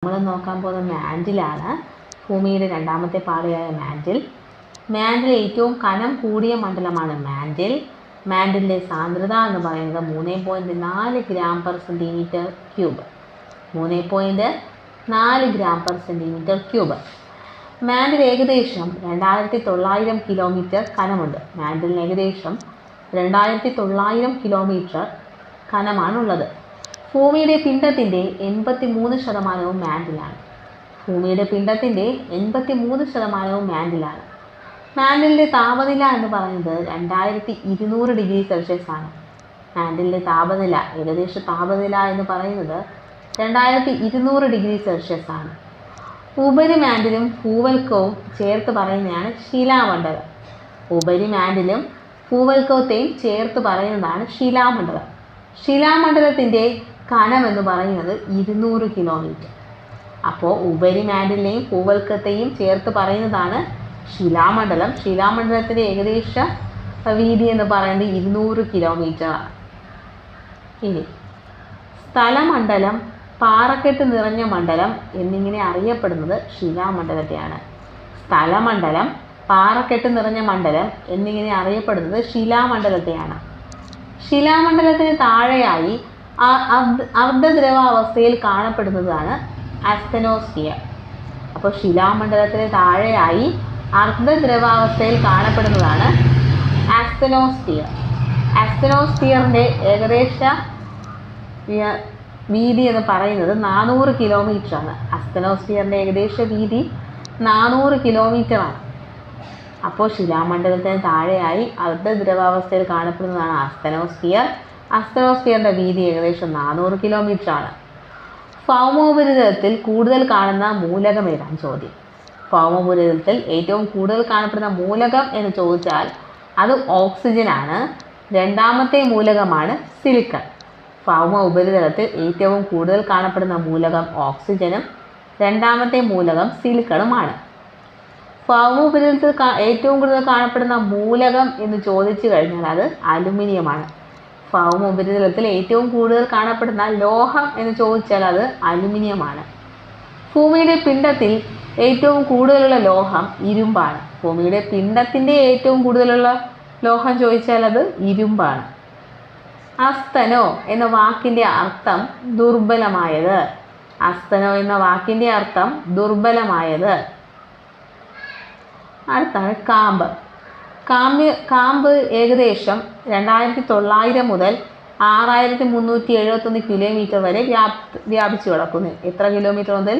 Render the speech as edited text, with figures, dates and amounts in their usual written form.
നമ്മൾ നോക്കാൻ പോകുന്ന മാൻറ്റിലാണ്. ഭൂമിയുടെ രണ്ടാമത്തെ പാളിയായ മാൻറ്റിൽ. മാൻറ്റിൽ ഏറ്റവും കനം കൂടിയ മണ്ഡലമാണ് മാൻറ്റിൽ. മാൻറ്റിലിൻ്റെ സാന്ദ്രത എന്ന് പറയുന്നത് 3.4 ഗ്രാം/സെൻറ്റിമീറ്റർ ക്യൂബ്. 3.4 ഗ്രാം/സെൻറ്റിമീറ്റർ ക്യൂബ്. മാൻറ്റിൽ ഏകദേശം 2900 കിലോമീറ്റർ കനമുണ്ട്. മാൻറ്റിലിന് ഏകദേശം 2900 കിലോമീറ്റർ കനമാണുള്ളത്. ഭൂമിയുടെ പിണ്ഡത്തിൻ്റെ 83% മാൻറ്റിലാണ്. ഭൂമിയുടെ പിണ്ഡത്തിൻ്റെ 83% മാൻറ്റിലാണ്. മാൻറ്റിലിൻ്റെ താപനില എന്ന് പറയുന്നത് 2200 ഡിഗ്രി സെൽഷ്യസ് ആണ്. മാൻറ്റിലിൻ്റെ താപനില ഏകദേശ താപനില എന്ന് പറയുന്നത് 2200 ഡിഗ്രി സെൽഷ്യസ് ആണ്. ഉപരിമാൻറ്റിലും ഭൂവൽക്കവും ചേർത്ത് പറയുന്നതാണ് ശിലാമണ്ഡലം. ഉപരിമാൻറ്റിലും ഭൂവൽക്കത്തെയും ചേർത്ത് പറയുന്നതാണ് ശിലാമണ്ഡലം. ശിലാമണ്ഡലത്തിൻ്റെ കനം എന്ന് പറയുന്നത് 200 കിലോമീറ്റർ. അപ്പോൾ ഉപരിമാൻറ്റിലെയും ഭൂവൽക്കത്തെയും ചേർത്ത് പറയുന്നതാണ് ശിലാമണ്ഡലം. ശിലാമണ്ഡലത്തിൻ്റെ ഏകദേശ വീതി എന്ന് പറയുന്നത് 200 കിലോമീറ്ററാണ്. ഇനി സ്ഥലമണ്ഡലം, പാറക്കെട്ട് നിറഞ്ഞ മണ്ഡലം എന്നിങ്ങനെ അറിയപ്പെടുന്നത് ശിലാമണ്ഡലത്തെയാണ്. സ്ഥലമണ്ഡലം, പാറക്കെട്ട് നിറഞ്ഞ മണ്ഡലം എന്നിങ്ങനെ അറിയപ്പെടുന്നത് ശിലാമണ്ഡലത്തെയാണ്. ശിലാമണ്ഡലത്തിന് താഴെയായി അർദ്ധദ്രവാവസ്ഥയിൽ കാണപ്പെടുന്നതാണ് ആസ്തനോസ്ഫിയർ. അപ്പോൾ ശിലാമണ്ഡലത്തിന് താഴെയായി അർദ്ധദ്രവാവസ്ഥയിൽ കാണപ്പെടുന്നതാണ് ആസ്തനോസ്ഫിയർ. ആസ്തനോസ്ഫിയറിൻ്റെ ഏകദേശ വീതി എന്ന് പറയുന്നത് 400 കിലോമീറ്ററാണ്. ആസ്തനോസ്ഫിയറിൻ്റെ ഏകദേശ വീതി 400 കിലോമീറ്ററാണ്. അപ്പോൾ ശിലാമണ്ഡലത്തിന് താഴെയായി അർദ്ധദ്രവാവസ്ഥയിൽ കാണപ്പെടുന്നതാണ് ആസ്തനോസ്ഫിയർ. ആസ്തനോസ്ഫിയറിൻ്റെ വീതി ഏകദേശം 400 കിലോമീറ്ററാണ്. ഭൗമോപരിതലത്തിൽ കൂടുതൽ കാണുന്ന മൂലകം ഏതാണ് ചോദ്യം. ഭൗമോപരിതലത്തിൽ ഏറ്റവും കൂടുതൽ കാണപ്പെടുന്ന മൂലകം എന്ന് ചോദിച്ചാൽ അത് ഓക്സിജനാണ്. രണ്ടാമത്തെ മൂലകമാണ് സിലിക്കൺ. ഭൗമ ഉപരിതലത്തിൽ ഏറ്റവും കൂടുതൽ കാണപ്പെടുന്ന മൂലകം ഓക്സിജനും രണ്ടാമത്തെ മൂലകം സിലിക്കണുമാണ്. ഭൗമോപരിതലത്തിൽ ഏറ്റവും കൂടുതൽ കാണപ്പെടുന്ന മൂലകം എന്ന് ചോദിച്ചു കഴിഞ്ഞാൽ അത് അലുമിനിയമാണ്. ഭൗമോപരിതലത്തിൽ ഏറ്റവും കൂടുതൽ കാണപ്പെടുന്ന ലോഹം എന്ന് ചോദിച്ചാൽ അത് അലുമിനിയമാണ്. ഭൂമിയുടെ പിണ്ഡത്തിൽ ഏറ്റവും കൂടുതലുള്ള ലോഹം ഇരുമ്പാണ്. ഭൂമിയുടെ പിണ്ഡത്തിൻ്റെ ഏറ്റവും കൂടുതലുള്ള ലോഹം ചോദിച്ചാൽ അത് ഇരുമ്പാണ്. അസ്തനോ എന്ന വാക്കിൻ്റെ അർത്ഥം ദുർബലമായത്. അസ്തനോ എന്ന വാക്കിൻ്റെ അർത്ഥം ദുർബലമായത്. അടുത്താണ് കാമ്പ്. കാമ്പ് ഏകദേശം 2900 മുതൽ 6371 കിലോമീറ്റർ വരെ വ്യാപിച്ചു കിടക്കുന്നു. എത്ര കിലോമീറ്റർ മുതൽ?